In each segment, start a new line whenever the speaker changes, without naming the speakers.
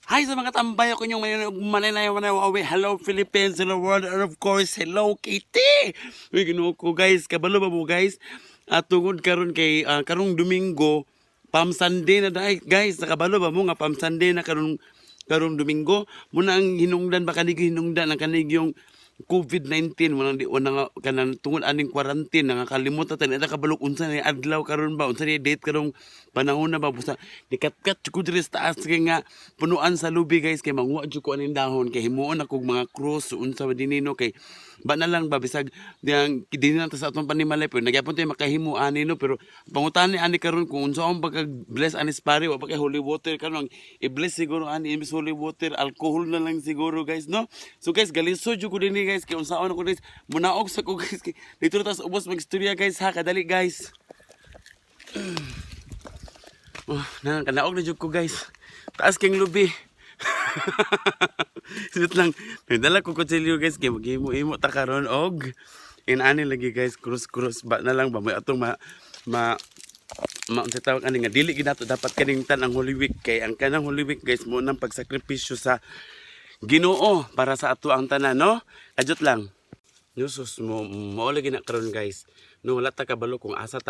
Hi sa mga tambay ako yung mananayaw-awi. Hello Philippines, hello world, and of course, hello Kitty! Uy, ginoo ko guys, kabalo ba mo guys? Tungod karon kay karong Domingo, Palm Sunday na dahil guys, nakabalo ba mo nga Palm Sunday na karong Domingo? Muna ang hinungdan ba kanig hinungdan ang kanig yung COVID-19 wala di wala nga kanang tungod aning quarantine nakalimutan ta na kabalok unsa ni adlaw karon ba unsa ni date karong panahon na ba busa nikatkat jud diri sa taas kay nga punuan sa lubi guys kay manguha jud ko aning dahon kay himuon ako mga cross unsa ba dinino kay ba na lang ba bisag diyang dinhi na ta sa atong panimalay pero nagyapon tay makahimo ani no pero pangutani ani karon kung unsa ang pagka bless anis pare wa pa kay holy water karon i-bless siguro ani imbis holy water alcohol na lang siguro guys no so guys galisod jud ko dinhi guys kay unsaon ako guys munaog sa ko guys kay dito tas ubos magstorya guys ha kadali guys kanaog na jud ko guys taas king lubi Sinit lang nagdala ko kutsilyo guys kay maghimo-imo ta karon og inani lagi guys krus ba na lang ba may atong unsa tawag ani nga dili gid nato dapat kaningtan ang Holy Week kay ang kanang Holy Week guys mo nang pagsakripisyo sa Ginoo para sa ato ang tanan no adjot lang Nusus mo lagi na karon guys. No wala ta kabalo kung asa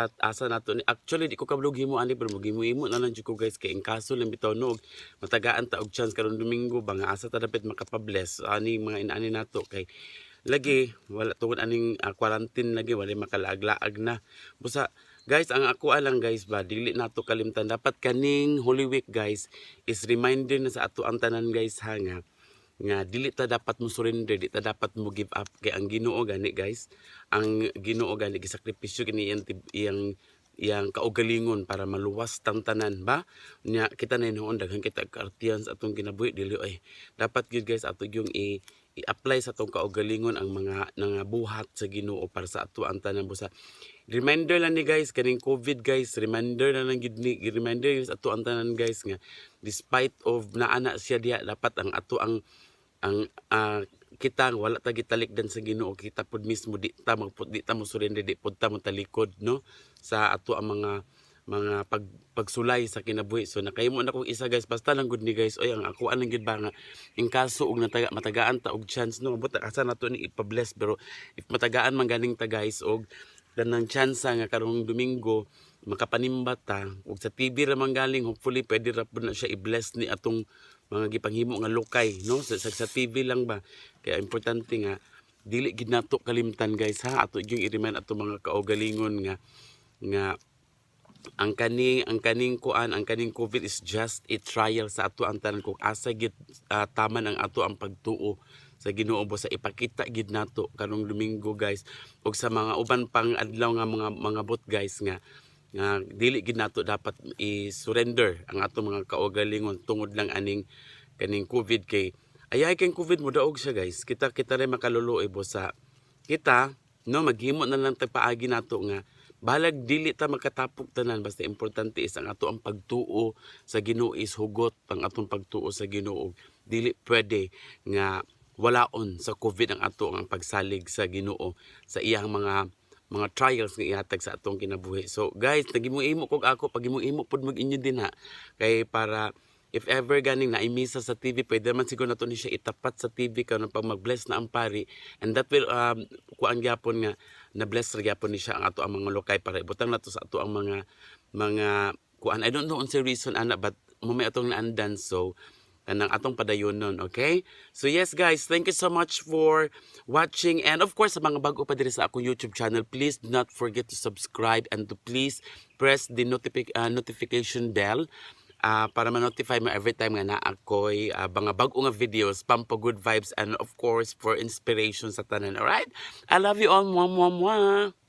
nato ni actually di ko kabalo himo ani pero magimo-imo na lang jud ko guys kay in kaso lang bitaw no matagaan ta og chance karon Domingo ba nga asa ta dapat makapabless ani mga inani nato kay lagi wala tungod aning quarantine lagi wala makalaag-laag na. Busa guys ang ako alang guys ba dili nato kalimtan dapat kaning Holy Week guys is reminder na sa ato ang tanan guys ha nga dili ta dapat mo surrender, di ta dapat mo give up kay ang Ginoo gani guys. Ang Ginoo gani gisakripisyo kini iyang kaugalingon para maluwas tang tanan ba. Nya kita na noon daghan kita kaartiyan sa atong kinabuhi dili ay dapat gyud guys ato yung i-apply sa atong kaugalingon ang mga buhat sa Ginoo para sa ato ang tanan busa. Reminder lang ni guys kaning COVID guys, reminder na lang gid ni reminder guys ato ang tanan guys nga despite of naana siya diha dapat ang ato ang kita wala ta gitalikdan sa Ginoo kita pud mismo di ta mo surrender di pud ta mo talikod no sa ato ang mga pagsulay sa kinabuhi so nakahimo na kong isa guys basta lang good ni guys oy ang ako anang gid ba nga in kaso og matagaan ta og chance no but asa nato ni ipa-bless pero if matagaan man ganing ta guys og ganang chance nga karong Domingo makapanimba ta ug sa TV ra man galing hopefully pwede ra pud na siya i-bless ni atong mga gipanghimo nga lokay no sa TV lang ba kaya importante nga dili gid nato kalimtan guys ha ato yung i-remind ato mga kaugalingon nga ang kaning COVID is just a trial sa ato ang tanan kung asa gid taman ang ato ang pagtuo sa Ginoo sa ipakita gid nato karong Domingo guys ug sa mga uban pang adlaw nga mga bot guys nga dili gid nato dapat i-surrender ang ato mga kaugalingon tungod lang kaning COVID kay ayay kay COVID mo daog siya guys kita rin makaluluoy sa kita no maghimo na lang tagpaagi nato nga balag dili ta makatapok tanan basta importante is ang ato ang pagtuo sa Ginoo is hugot ang atong pagtuo sa Ginoo dili pwede nga walaon sa COVID ang ato ang pagsalig sa Ginoo sa iyang mga trials nga ihatag sa atong kinabuhi. So guys, nagimo-imo kog ako pagimo-imo pud mag inyo din ha. Kay para if ever ganing naimisa sa TV, pwede man siguro nato ni siya itapat sa TV karon pag mag-bless na ang pari and that will kuan gyapon nga na bless ra gyapon ni siya ang ato ang mga lokay para ibutang nato sa ato ang mga kuan I don't know unsa reason ana but mamay atong naandan so kanang atong padayon nun, okay? So yes guys, thank you so much for watching and of course sa mga bago pa diri sa akong YouTube channel, please do not forget to subscribe and to please press the notification bell para ma-notify mo every time nga na ako'y mga bago nga videos, pampa good vibes and of course for inspiration sa tanan, alright? I love you all, mwah mwah mwah!